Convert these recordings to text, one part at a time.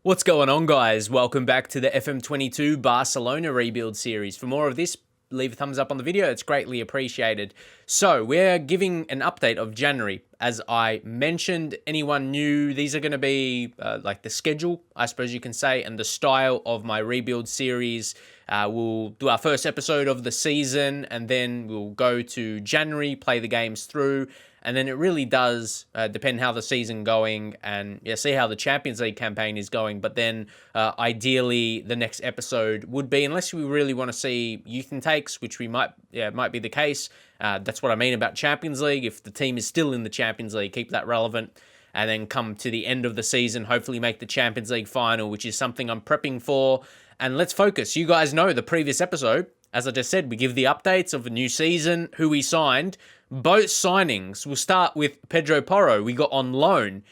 What's going on, guys? Welcome back to the FM22 Barcelona rebuild series. For more of this, leave a thumbs up on the video. It's greatly appreciated. So we're giving an update of January. As I mentioned, anyone new, these are going to be like the schedule, I suppose you can say, and the style of my rebuild series. We'll do our first episode of the season, and then we'll go to January, play the games through. And then it really does depend how the season going and see how the Champions League campaign is going. But then ideally the next episode would be, unless we really want to see youth intakes, which we might be the case. That's what I mean about Champions League. If the team is still in the Champions League, keep that relevant. And then come to the end of the season, hopefully make the Champions League final, which is something I'm prepping for. And let's focus. You guys know the previous episode, as I just said, we give the updates of the new season, who we signed. Both signings, we'll start with Pedro Porro. We got on loan.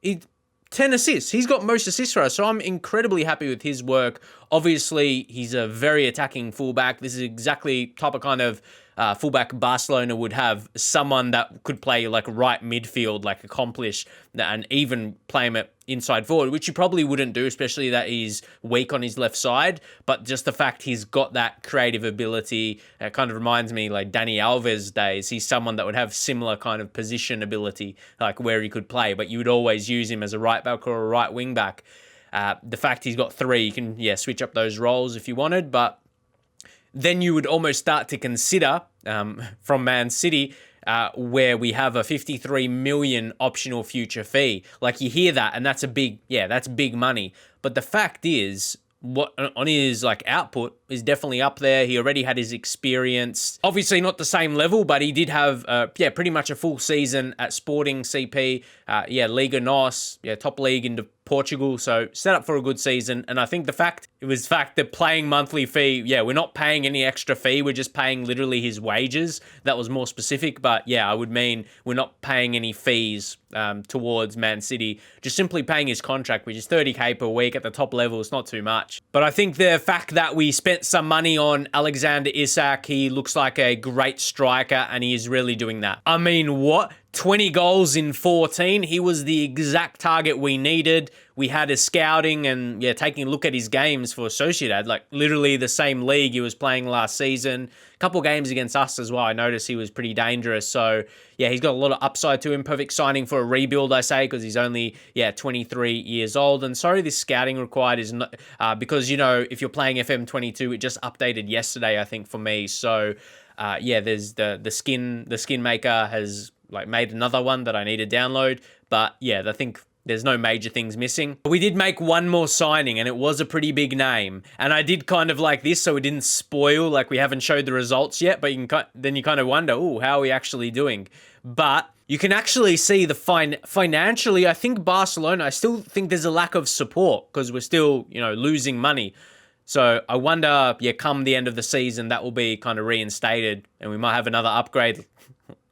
10 assists. He's got most assists for us, so I'm incredibly happy with his work. Obviously, he's a very attacking fullback. This is exactly type of kind of fullback Barcelona would have. Someone that could play like right midfield, like accomplish, and even play him at inside forward, which you probably wouldn't do, especially that he's weak on his left side. But just the fact he's got that creative ability, it kind of reminds me like Dani Alves days. He's someone that would have similar kind of position ability, like where he could play, but you would always use him as a right back or a right wing back. The fact he's got three, you can switch up those roles if you wanted, but then you would almost start to consider from Man City, where we have a 53 million optional future fee. Like, you hear that, and that's that's big money. But the fact is, what on his like output is definitely up there. He already had his experience. Obviously not the same level, but he did have pretty much a full season at Sporting CP. Liga NOS, top league into Portugal, so set up for a good season. And I think the fact that playing monthly fee, we're not paying any extra fee, we're just paying literally his wages. That was more specific, but I would mean we're not paying any fees towards Man City, just simply paying his contract, which is 30k per week at the top level. It's not too much. But I think the fact that we spent some money on Alexander Isak, he looks like a great striker, and he is really doing that. I mean, what? 20 goals in 14. He was the exact target we needed. We had his scouting and taking a look at his games for Sociedad, like literally the same league he was playing last season. A couple games against us as well. I noticed he was pretty dangerous. So he's got a lot of upside to him. Perfect signing for a rebuild, I say, because he's only 23 years old. And sorry, this scouting required is not because if you're playing FM22, it just updated yesterday, I think, for me. So there's the skin maker has made another one that I need to download. But I think there's no major things missing. We did make one more signing, and it was a pretty big name. And I did kind of like this, so it didn't spoil, like we haven't showed the results yet, but then you kind of wonder, how are we actually doing? But you can actually see the financially, I think Barcelona, I still think there's a lack of support because we're still, losing money. So I wonder, come the end of the season, that will be kind of reinstated and we might have another upgrade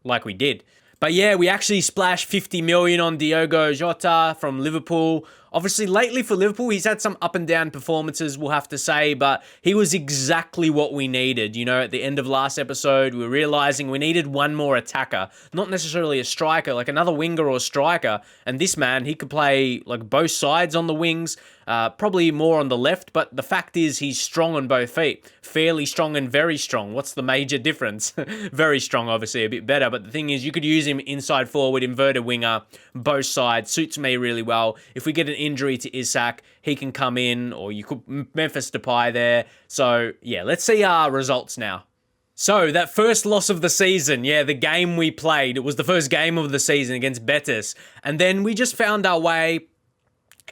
like we did. But we actually splashed 50 million on Diogo Jota from Liverpool. Obviously, lately for Liverpool, he's had some up and down performances, we'll have to say, but he was exactly what we needed. At the end of last episode, we were realizing we needed one more attacker, not necessarily a striker, like another winger or striker. And this man, he could play like both sides on the wings, probably more on the left, but the fact is he's strong on both feet. Fairly strong and very strong. What's the major difference? Very strong, obviously, a bit better, but the thing is you could use him inside forward, inverted winger, both sides. Suits me really well. If we get an injury to Isak, he can come in, or you could Memphis Depay there. So, let's see our results now. So, that first loss of the season, the game we played, it was the first game of the season against Betis, and then we just found our way.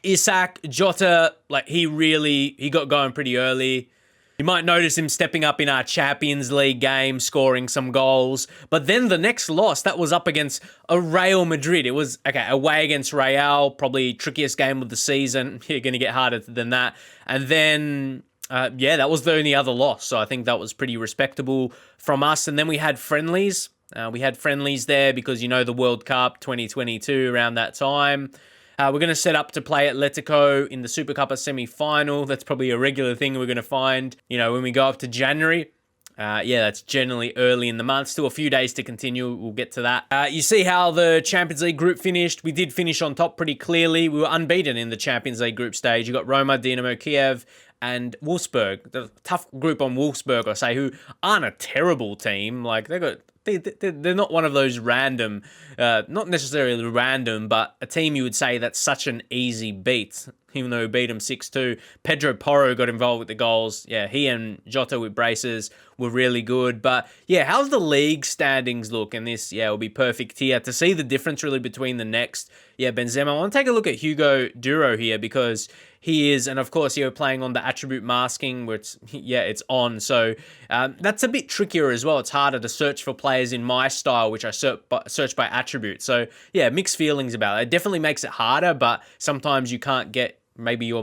Isak, Jota, he got going pretty early. You might notice him stepping up in our Champions League game, scoring some goals. But then the next loss, that was up against a Real Madrid. It was, away against Real, probably trickiest game of the season. You're going to get harder than that. And then, that was the only other loss. So I think that was pretty respectable from us. And then we had friendlies. We had friendlies there because, the World Cup 2022 around that time. We're going to set up to play Atletico in the Super Cup semi-final. That's probably a regular thing we're going to find, when we go up to January. Yeah, that's generally early in the month. Still a few days to continue. We'll get to that. You see how the Champions League group finished. We did finish on top pretty clearly. We were unbeaten in the Champions League group stage. You got Roma, Dinamo Kiev, and Wolfsburg. The tough group on Wolfsburg, I say, who aren't a terrible team. Like, they're not one of those random, not necessarily random, but a team you would say that's such an easy beat, even though we beat them 6-2. Pedro Porro got involved with the goals. Yeah, he and Jota with braces were really good. But yeah, how's the league standings look? And this, yeah, will be perfect here to see the difference really between the next. Yeah, Benzema. I want to take a look at Hugo Duro here because he is, and of course, you're playing on the attribute masking, which, yeah, it's on. So that's a bit trickier as well. It's harder to search for players in my style, which I search by attribute. So yeah, mixed feelings about it. It definitely makes it harder, but sometimes you can't get maybe your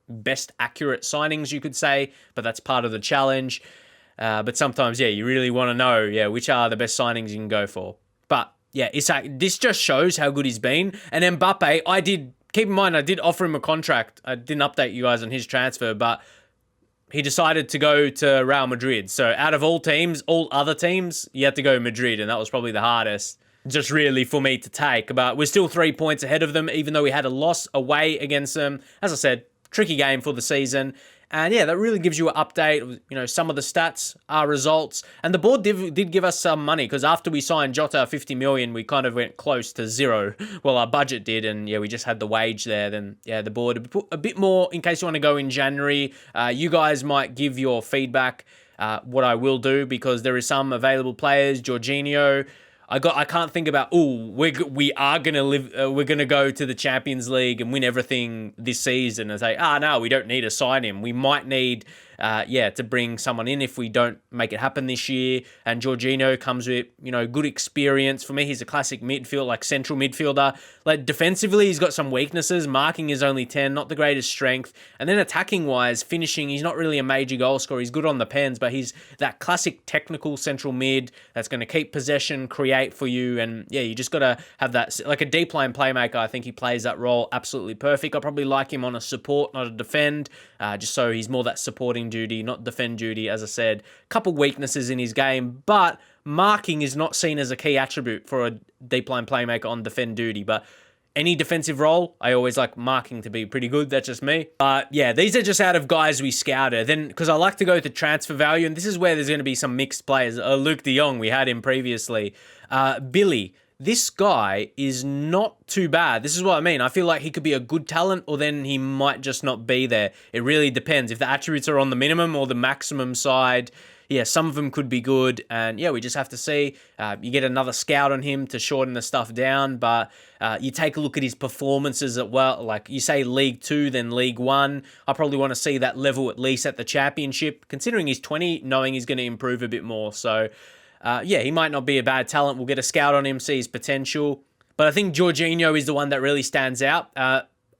best accurate signings, you could say, but that's part of the challenge. But sometimes, yeah, you really want to know, yeah, which are the best signings you can go for. But yeah, this just shows how good he's been. And Mbappe, keep in mind, I did offer him a contract. I didn't update you guys on his transfer, but he decided to go to Real Madrid. So out of all other teams, you had to go Madrid, and that was probably the hardest, just really for me to take. But we're still 3 points ahead of them, even though we had a loss away against them. As I said, tricky game for the season. And yeah, that really gives you an update. You know, some of the stats, our results. And the board did give us some money, because after we signed Jota 50 million, we kind of went close to zero. Well, our budget did, and yeah, we just had the wage there. Then yeah, the board put a bit more in case you want to go in January. You guys might give your feedback. What I will do, because there is some available players. Jorginho. I can't think about, we are going to live, we're going to go to the Champions League and win everything this season and say, no, we don't need to sign him. We might need, to bring someone in if we don't make it happen this year. And Jorginho comes with, good experience. For me, he's a classic midfield, like central midfielder. Like defensively, he's got some weaknesses. Marking is only 10, not the greatest strength. And then attacking-wise, finishing, he's not really a major goal scorer. He's good on the pens, but he's that classic technical central mid that's going to keep possession, create for you. And yeah, you just got to have that, like a deep line playmaker. I think he plays that role absolutely perfect. I probably like him on a support, not a defend, just so he's more that supporting duty, not defend duty. As I said, couple weaknesses in his game, but marking is not seen as a key attribute for a deep line playmaker on defend duty. But any defensive role, I always like marking to be pretty good. That's just me. But yeah, these are just out of guys we scouted. Then, because I like to go to transfer value, and this is where there's going to be some mixed players. Luke de Jong, we had him previously. Billy, this guy is not too bad. This is what I mean. I feel like he could be a good talent, or then he might just not be there. It really depends. If the attributes are on the minimum or the maximum side, yeah, some of them could be good. And yeah, we just have to see. You get another scout on him to shorten the stuff down, but you take a look at his performances at, well, like you say League 2, then League 1. I probably want to see that level at least at the Championship, considering he's 20, knowing he's going to improve a bit more. So yeah, he might not be a bad talent. We'll get a scout on him, see his potential. But I think Jorginho is the one that really stands out.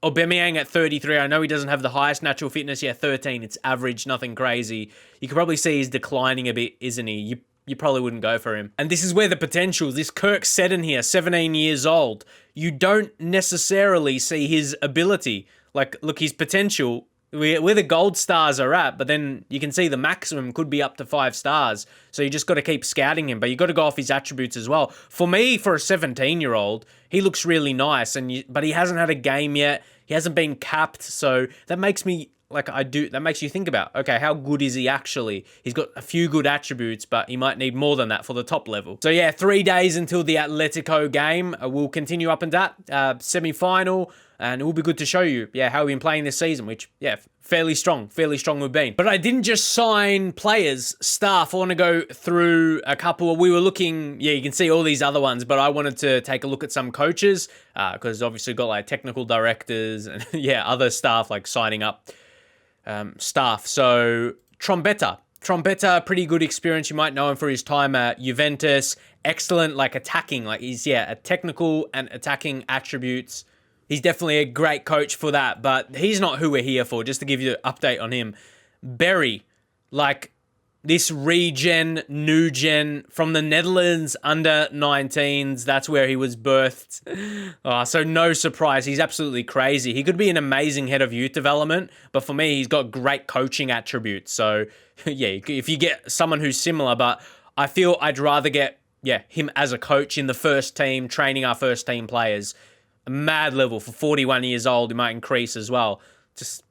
Aubameyang at 33, I know he doesn't have the highest natural fitness. Yeah, 13, it's average, nothing crazy. You can probably see he's declining a bit, isn't he? You probably wouldn't go for him. And this is where the potential, this Kirk Seddon here, 17 years old, you don't necessarily see his ability. Like, look, his potential, where the gold stars are at, but then you can see the maximum could be up to 5 stars. So you just got to keep scouting him, but you got to go off his attributes as well. For me, for a 17-year-old, he looks really nice, but he hasn't had a game yet. He hasn't been capped, so that makes me that makes you think about, okay, how good is he actually? He's got a few good attributes, but he might need more than that for the top level. So yeah, 3 days until the Atletico game. We'll continue up in that semi-final, and it will be good to show you, how we've been playing this season, which, fairly strong we've been. But I didn't just sign players, staff. I want to go through a couple. We were looking, you can see all these other ones, but I wanted to take a look at some coaches, because obviously got like technical directors and other staff like signing up staff. So Trombetta, pretty good experience. You might know him for his time at Juventus. Excellent, like attacking, like he's a technical and attacking attributes. He's definitely a great coach for that, but he's not who we're here for. Just to give you an update on him, Berry, like this regen, new gen from the Netherlands under 19s. That's where he was birthed. So no surprise. He's absolutely crazy. He could be an amazing head of youth development, but for me, he's got great coaching attributes. So yeah, if you get someone who's similar, but I feel I'd rather get him as a coach in the first team, training our first team players. A mad level for 41 years old. He might increase as well. Just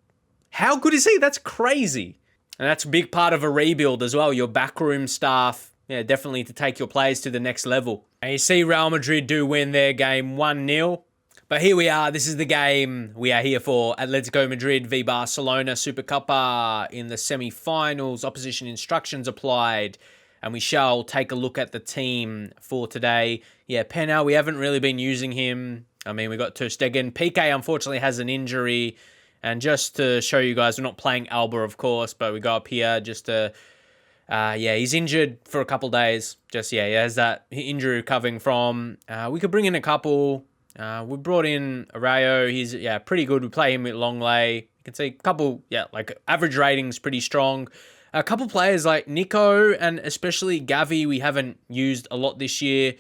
how good is he? That's crazy. And that's a big part of a rebuild as well. Your backroom staff, definitely to take your players to the next level. And you see Real Madrid do win their game 1-0. But here we are. This is the game we are here for. Atletico Madrid v Barcelona Supercopa in the semi-finals. Opposition instructions applied. And we shall take a look at the team for today. Yeah, Pena, we haven't really been using him. I mean, we got Ter Stegen. Piqué, unfortunately, has an injury. And just to show you guys, we're not playing Alba, of course, but we go up here just to... he's injured for a couple days. He has that injury recovering from. We could bring in a couple. We brought in Araujo. He's, pretty good. We play him with Longley. You can see a couple, average ratings pretty strong. A couple players like Nico and especially Gavi we haven't used a lot this year.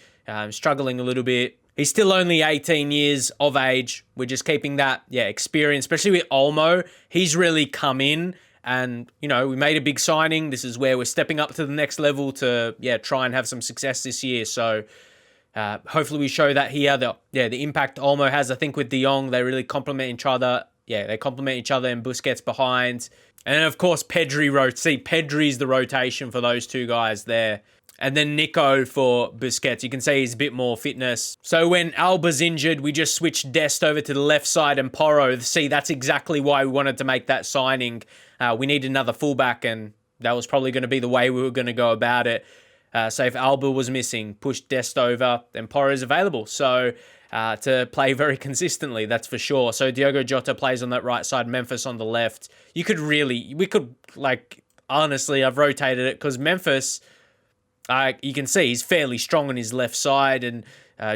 Struggling a little bit. He's still only 18 years of age. We're just keeping that experience, especially with Olmo. He's really come in and, we made a big signing. This is where we're stepping up to the next level to, try and have some success this year. So hopefully we show that here. The impact Olmo has, I think, with De Jong, they really complement each other. They complement each other and Busquets behind. And then, of course, Pedri's the rotation for those two guys there. And then Nico for Busquets. You can see he's a bit more fitness. So when Alba's injured, we just switched Dest over to the left side and Porro. See, that's exactly why we wanted to make that signing. We need another fullback, and that was probably going to be the way we were going to go about it. So if Alba was missing, push Dest over, then Porro's available. So to play very consistently, that's for sure. So Diogo Jota plays on that right side, Memphis on the left. Honestly, I've rotated it because Memphis, you can see he's fairly strong on his left side, and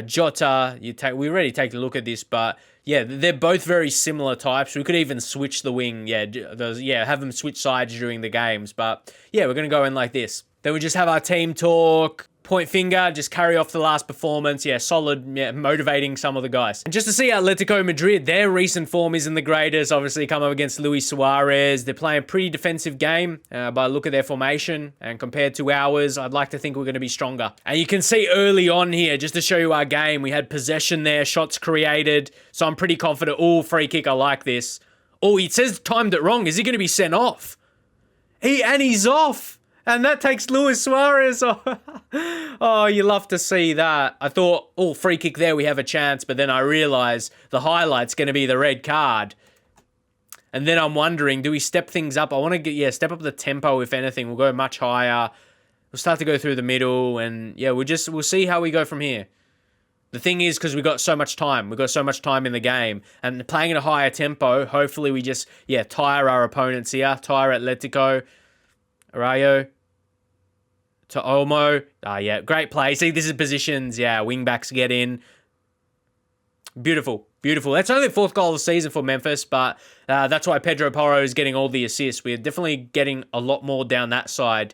Jota, we already take a look at this, but they're both very similar types. We could even switch the wing, have them switch sides during the games, but we're going to go in like this. Then we just have our team talk, point finger, just carry off the last performance. Solid, motivating some of the guys. And just to see Atletico Madrid, their recent form isn't the greatest. Obviously, come up against Luis Suarez. They're playing a pretty defensive game by the look of their formation. And compared to ours, I'd like to think we're going to be stronger. And you can see early on here, just to show you our game, we had possession there, shots created. So I'm pretty confident. Oh, free kick, I like this. Oh, it says timed it wrong. Is he going to be sent off? He's off. And that takes Luis Suarez off. Oh, you love to see that. I thought, free kick there, we have a chance. But then I realized the highlight's going to be the red card. And then I'm wondering, do we step things up? I want to step up the tempo, if anything. We'll go much higher. We'll start to go through the middle. And we'll see how we go from here. The thing is, because we've got so much time. We've got so much time in the game. And playing at a higher tempo, hopefully we just, tire our opponents here. Tire Atletico. Araujo. To Olmo. Great play. See, this is positions. Wing backs get in. Beautiful. That's only the fourth goal of the season for Memphis, but that's why Pedro Porro is getting all the assists. We're definitely getting a lot more down that side.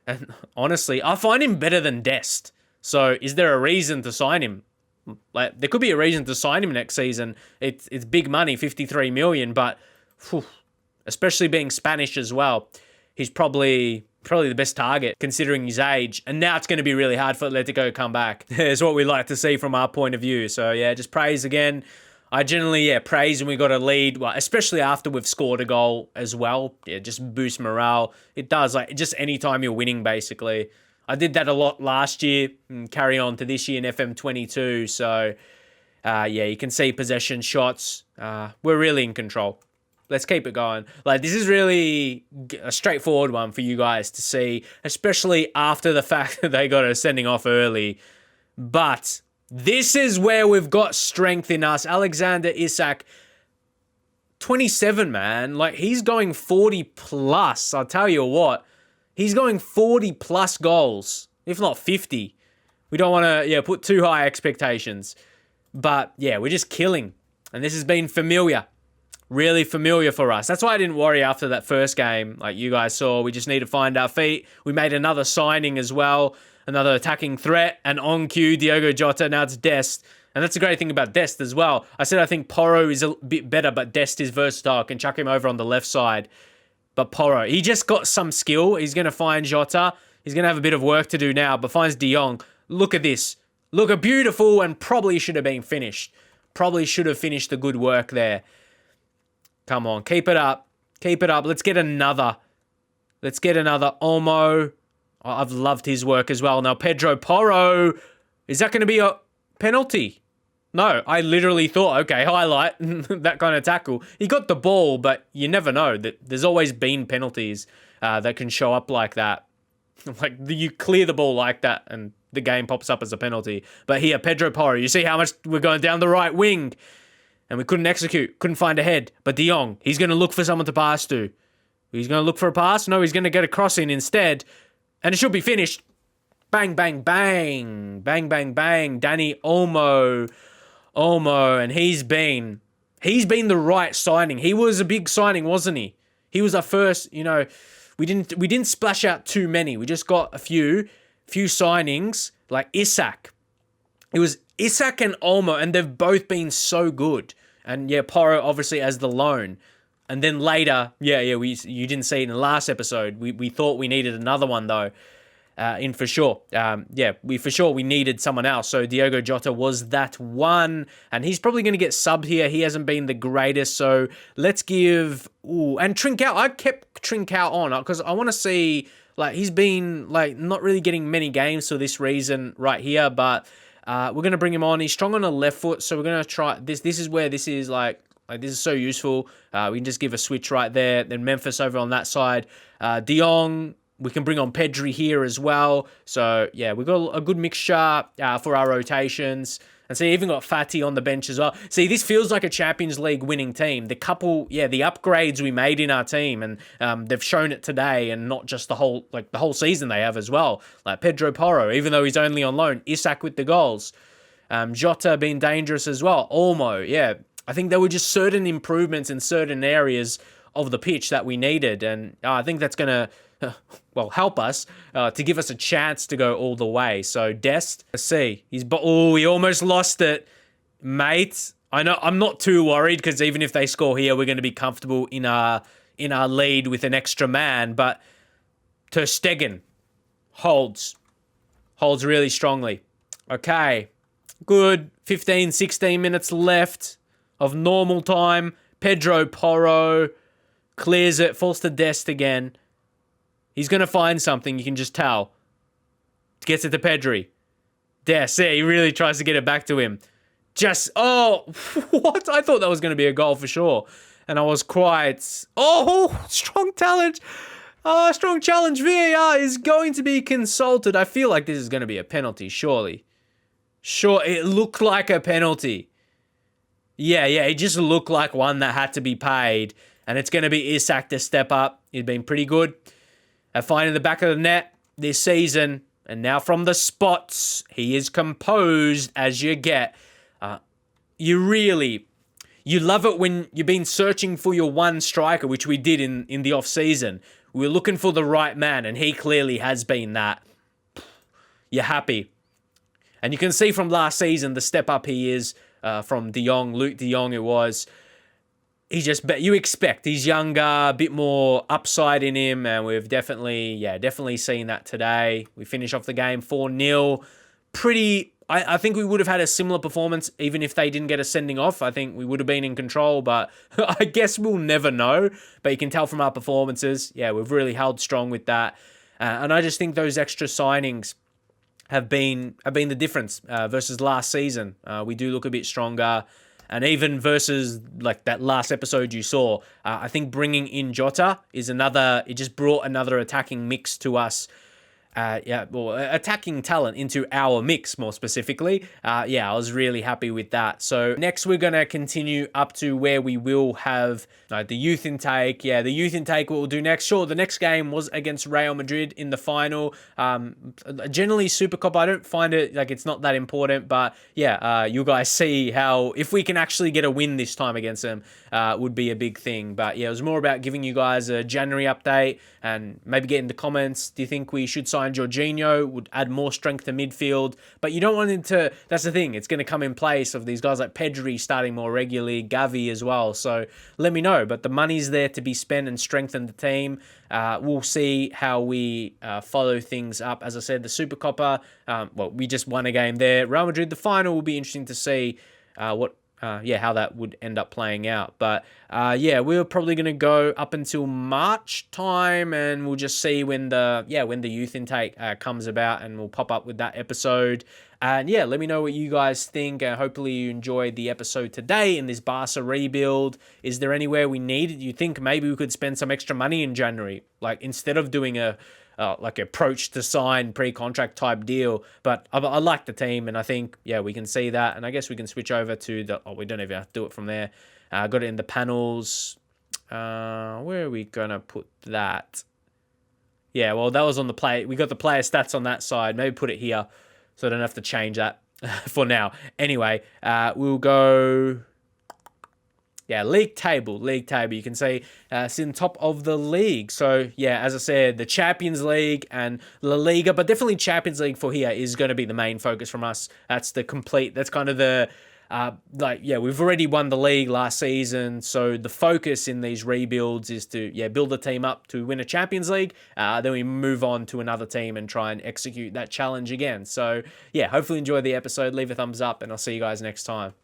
And honestly, I find him better than Dest. So is there a reason to sign him? There could be a reason to sign him next season. It's big money, 53 million, but especially being Spanish as well, he's probably the best target considering his age. And now it's going to be really hard for Atletico to come back. It's what we like to see from our point of view. So just praise again. I generally, praise when we got a lead, well, especially after we've scored a goal as well. Just boost morale. It does, just anytime you're winning, basically. I did that a lot last year and carry on to this year in FM22. So, you can see possession shots. We're really in control. Let's keep it going. This is really a straightforward one for you guys to see, especially after the fact that they got us sending off early. But this is where we've got strength in us. Alexander Isak, 27, man. He's going 40 plus. I'll tell you what. He's going 40 plus goals, if not 50. We don't want to, put too high expectations. But, we're just killing. And this has been familiar Really familiar for us. That's why I didn't worry after that first game. Like you guys saw, we just need to find our feet. We made another signing as well, another attacking threat, and on cue, Diogo Jota. Now it's Dest. And that's the great thing about Dest as well. I said I think Porro is a bit better, but Dest is versatile. Can chuck him over on the left side. But Porro, he just got some skill. He's going to find Jota. He's going to have a bit of work to do now, but finds De Jong. Look at this. Look, a beautiful and probably should have been finished. Probably should have finished the good work there. Come on, keep it up. Keep it up. Let's get another. Let's get another. Olmo. Oh, I've loved his work as well. Now, Pedro Porro. Is that going to be a penalty? No, I literally thought, okay, highlight, that kind of tackle. He got the ball, but you never know. There's always been penalties that can show up like that. Like, you clear the ball like that, and the game pops up as a penalty. But here, Pedro Porro, you see how much we're going down the right wing. And we couldn't execute, couldn't find a head. But De Jong, he's going to look for someone to pass to. He's going to look for a pass? No, he's going to get a cross in instead. And it should be finished. Bang, bang, bang. Bang, bang, bang. Dani Olmo. And he's been the right signing. He was a big signing, wasn't he? He was our first, we didn't splash out too many. We just got a few signings, like Isak. It was Isak and Olmo, and they've both been so good. And yeah, Porro obviously as the loan. And then later, you didn't see it in the last episode. We thought we needed another one though, in for sure. We needed someone else. So Diogo Jota was that one, and he's probably going to get subbed here. He hasn't been the greatest, so let's give. And Trincao, I kept Trincao on because I want to see. Like, he's been like not really getting many games for this reason right here, but. We're going to bring him on. He's strong on the left foot, so we're going to try this. This is where this is like this is so useful. We can just give a switch right there. Then Memphis over on that side. De Jong, we can bring on Pedri here as well. So, yeah, we've got a good mixture for our rotations. And see, even got Fati on the bench as well. See, this feels like a Champions League winning team. The upgrades we made in our team, and they've shown it today, and not just the whole season they have as well. Like Pedro Porro, even though he's only on loan, Isak with the goals, Jota being dangerous as well. Olmo, yeah, I think there were just certain improvements in certain areas of the pitch that we needed, and I think that's gonna. Help us to give us a chance to go all the way. So Dest, let's see. He almost lost it, mate. I know I'm not too worried because even if they score here, we're going to be comfortable in our lead with an extra man. But Ter Stegen holds really strongly. Okay, good. 15, 16 minutes left of normal time. Pedro Porro clears it, falls to Dest again. He's going to find something, you can just tell. Gets it to Pedri. Dest, he really tries to get it back to him. What? I thought that was going to be a goal for sure. And I was quite... strong challenge. Strong challenge. VAR is going to be consulted. I feel like this is going to be a penalty, surely. Sure, it looked like a penalty. Yeah, it just looked like one that had to be paid. And it's going to be Isak to step up. He's been pretty good at finding the back of the net this season. And now from the spots, he is composed as you get. You love it when you've been searching for your one striker, which we did in the off-season. We were looking for the right man, and he clearly has been that. You're happy. And you can see from last season the step up he is from De Jong, Luke De Jong it was. You expect he's younger, a bit more upside in him, and we've definitely seen that today. We finish off the game 4-0. I think we would have had a similar performance even if they didn't get a sending off. I think we would have been in control, but I guess we'll never know. But you can tell from our performances, we've really held strong with that. And I just think those extra signings have been the difference versus last season. We do look a bit stronger. And even versus like that last episode you saw, I think bringing in Jota is it just brought another attacking mix to us. attacking talent into our mix more specifically. I was really happy with that. So next we're going to continue up to where we will have the youth intake. Yeah, the youth intake, what we'll do next. Sure, the next game was against Real Madrid in the final. Generally, Super Cup, I don't find it, like, it's not that important, but you guys see how, if we can actually get a win this time against them, would be a big thing. But yeah, it was more about giving you guys a January update and maybe get in the comments. Do you think we should sign Jorginho? Would add more strength to midfield, but you don't want him to. That's the thing. It's going to come in place of these guys like Pedri starting more regularly, Gavi as well. So let me know. But the money's there to be spent and strengthen the team. We'll see how we follow things up. As I said, the Super Copa. We just won a game there. Real Madrid, the final will be interesting to see how that would end up playing out. But we're probably going to go up until March time, and we'll just see when the youth intake comes about, and we'll pop up with that episode. And let me know what you guys think. Hopefully you enjoyed the episode today in this Barca rebuild. Is there anywhere we need it? You think maybe we could spend some extra money in January, like instead of doing a approach to sign pre-contract type deal? But I like the team, and I think we can see that. And I guess we can switch over to we don't even have to do it from there. Got it in the panels. Where are we gonna put that? Yeah, well, that was on the play. We got the player stats on that side. Maybe put it here, so I don't have to change that for now. Anyway, we'll go. Yeah, league table. You can see it's in top of the league. So, as I said, the Champions League and La Liga, but definitely Champions League for here is going to be the main focus from us. That's kind of the, we've already won the league last season. So the focus in these rebuilds is to, build the team up to win a Champions League. Then we move on to another team and try and execute that challenge again. So, hopefully enjoy the episode. Leave a thumbs up, and I'll see you guys next time.